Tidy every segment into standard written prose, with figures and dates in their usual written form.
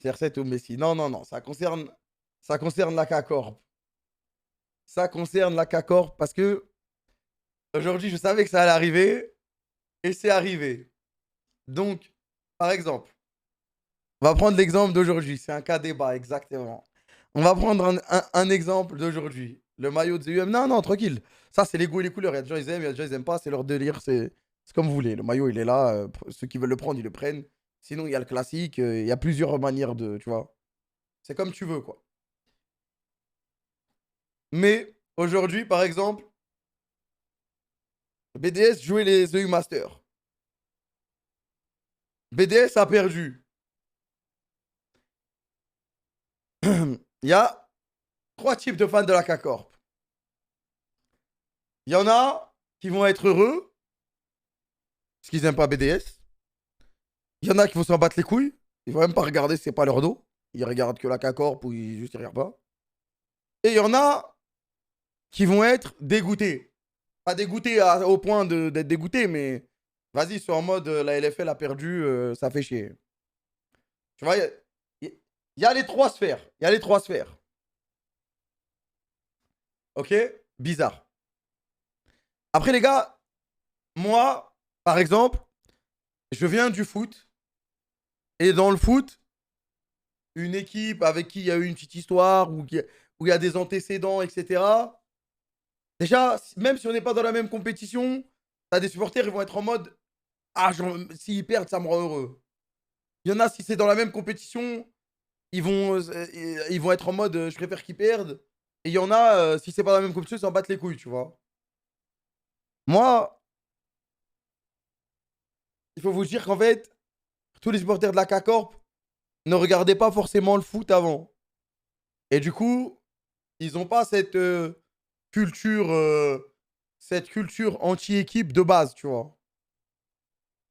CR7 ou Messi. Non, non, non, ça concerne la K-Corp. Ça concerne la K-Corp parce que aujourd'hui, je savais que ça allait arriver et c'est arrivé. Donc, par exemple, on va prendre l'exemple d'aujourd'hui. C'est un cas débat, exactement. On va prendre un exemple d'aujourd'hui. Le maillot de ZUM. Non, non, tranquille. Ça, c'est les goûts et les couleurs. Il y a des gens, ils aiment, il y a des gens, ils aiment pas. C'est leur délire. C'est comme vous voulez. Le maillot, il est là. Ceux qui veulent le prendre, ils le prennent. Sinon, il y a le classique. Il y a plusieurs manières de. Tu vois. C'est comme tu veux, quoi. Mais aujourd'hui, par exemple, BDS jouait les EU Masters. BDS a perdu. Il y a trois types de fans de la K-Corp. Il y en a qui vont être heureux parce qu'ils n'aiment pas BDS. Il y en a qui vont s'en battre les couilles. Ils vont même pas regarder, c'est pas leur dos. Ils regardent que la K-Corp ou ils juste ils regardent pas. Et il y en a qui vont être dégoûtés. Pas dégoûtés au point d'être dégoûtés, mais vas-y, ils sont en mode la LFL a perdu, ça fait chier. Tu vois, il y a les trois sphères. Il y a les trois sphères. Ok? Bizarre. Après, les gars, moi, par exemple, je viens du foot. Et dans le foot, une équipe avec qui il y a eu une petite histoire, où il y a des antécédents, etc. Déjà, même si on n'est pas dans la même compétition, t'as des supporters, ils vont être en mode ah, s'ils perdent, ça me rend heureux. Il y en a, si c'est dans la même compétition, ils vont être en mode je préfère qu'ils perdent. Et il y en a, si c'est pas dans la même compétition, ils s'en battent les couilles, tu vois. Moi, il faut vous dire qu'en fait, tous les supporters de la K-Corp ne regardaient pas forcément le foot avant. Et du coup, ils n'ont pas culture, cette culture anti-équipe de base, tu vois.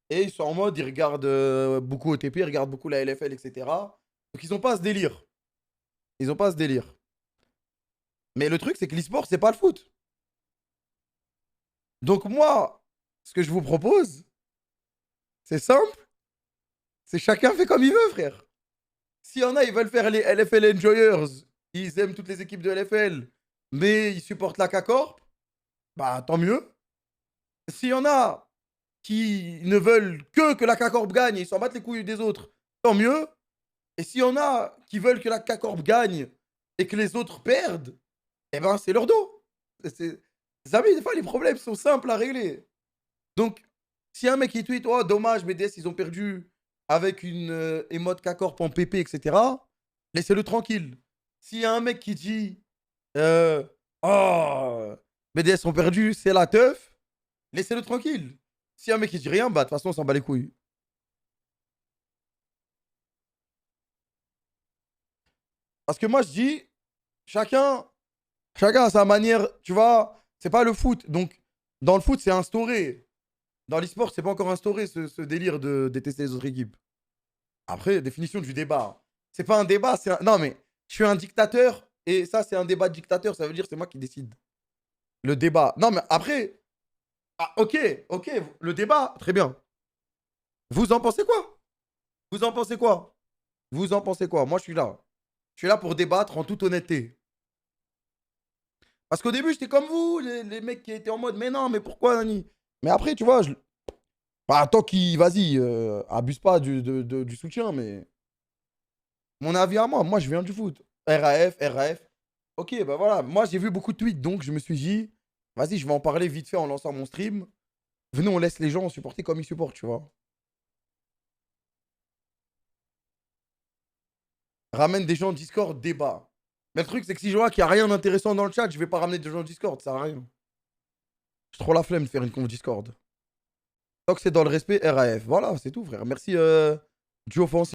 Et ils sont en mode, ils regardent beaucoup OTP, ils regardent beaucoup la LFL, etc. Donc ils n'ont pas ce délire. Ils n'ont pas ce délire. Mais le truc, c'est que l'e-sport, c'est pas le foot. Donc moi, ce que je vous propose, c'est simple. C'est chacun fait comme il veut, frère. S'il y en a, ils veulent faire les LFL Enjoyers, ils aiment toutes les équipes de LFL, mais ils supportent la K-Corp, bah tant mieux. S'il y en a qui ne veulent que la K-Corp gagne et ils s'en battent les couilles des autres, tant mieux. Et s'il y en a qui veulent que la K-Corp gagne et que les autres perdent, eh ben c'est leur dos. Les amis, des fois les problèmes sont simples à régler. Donc, si un mec qui tweet, oh dommage, BDS ils ont perdu avec une émote K-Corp en PP, etc., laissez-le tranquille. S'il y a un mec qui dit, euh, oh, BDS ont perdu, c'est la teuf, laissez-le tranquille. Si un mec qui dit rien, bah de toute façon on s'en bat les couilles. Parce que moi je dis, chacun, chacun a sa manière, tu vois, c'est pas le foot. Donc, dans le foot, c'est instauré. Dans l'e-sport, c'est pas encore instauré ce délire de détester les autres équipes. Après, définition du débat. C'est pas un débat, c'est un. Non, mais je suis un dictateur et ça, c'est un débat de dictateur. Ça veut dire que c'est moi qui décide. Le débat. Non, mais après. Ah, ok, ok. Le débat, très bien. Vous en pensez quoi? Vous en pensez quoi? Vous en pensez quoi? Moi, je suis là. Je suis là pour débattre en toute honnêteté. Parce qu'au début, j'étais comme vous, les mecs qui étaient en mode, mais non, mais pourquoi, Nani? Mais après, tu vois, bah, tant qu'il, vas-y, abuse pas du soutien, mais mon avis à moi, je viens du foot. RAF, RAF. Ok, bah voilà, moi j'ai vu beaucoup de tweets, donc je me suis dit, vas-y, je vais en parler vite fait en lançant mon stream. Venez, on laisse les gens supporter comme ils supportent, tu vois. Ramène des gens Discord, débat. Mais le truc, c'est que si je vois qu'il n'y a rien d'intéressant dans le chat, je vais pas ramener des gens Discord, ça sert à rien. J'ai trop la flemme de faire une conf Discord. Tant que c'est dans le respect, RAF. Voilà, c'est tout, frère. Merci du offensif.